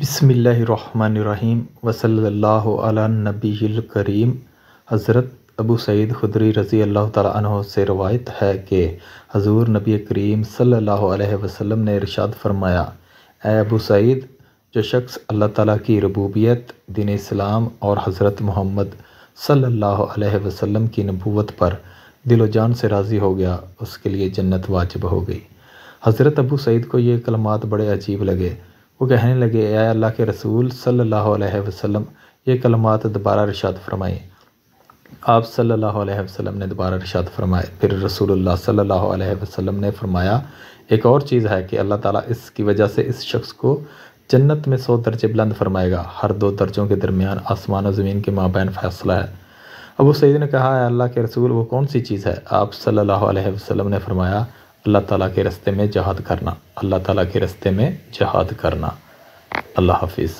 بسم اللہ الرحمن الرحیم وصلی اللہ علی النبی الکریم۔ حضرت ابو سعید خدری رضی اللہ تعالیٰ عنہ سے روایت ہے کہ حضور نبی کریم صلی اللہ علیہ وسلم نے ارشاد فرمایا، اے ابو سعید، جو شخص اللہ تعالیٰ کی ربوبیت، دین اسلام اور حضرت محمد صلی اللہ علیہ وسلم کی نبوت پر دل و جان سے راضی ہو گیا، اس کے لیے جنت واجب ہو گئی۔ حضرت ابو سعید کو یہ کلمات بڑے عجیب لگے۔ وہ کہنے لگے، اے اللہ کے رسول صلی اللہ علیہ وسلم، یہ کلمات دوبارہ ارشاد فرمائیں۔ آپ صلی اللہ علیہ وسلم نے دوبارہ ارشاد فرمائے۔ پھر رسول اللہ صلی اللہ علیہ وسلم نے فرمایا، ایک اور چیز ہے کہ اللہ تعالیٰ اس کی وجہ سے اس شخص کو جنت میں 100 درجے بلند فرمائے گا۔ ہر 2 درجوں کے درمیان آسمان و زمین کے مابین فاصلہ ہے۔ ابو سعید نے کہا، اے اللہ کے رسول، وہ کون سی چیز ہے؟ آپ صلی اللہ علیہ وسلم نے فرمایا، اللہ تعالیٰ کے راستے میں جہاد کرنا، اللہ تعالیٰ کے راستے میں جہاد کرنا۔ اللہ حافظ۔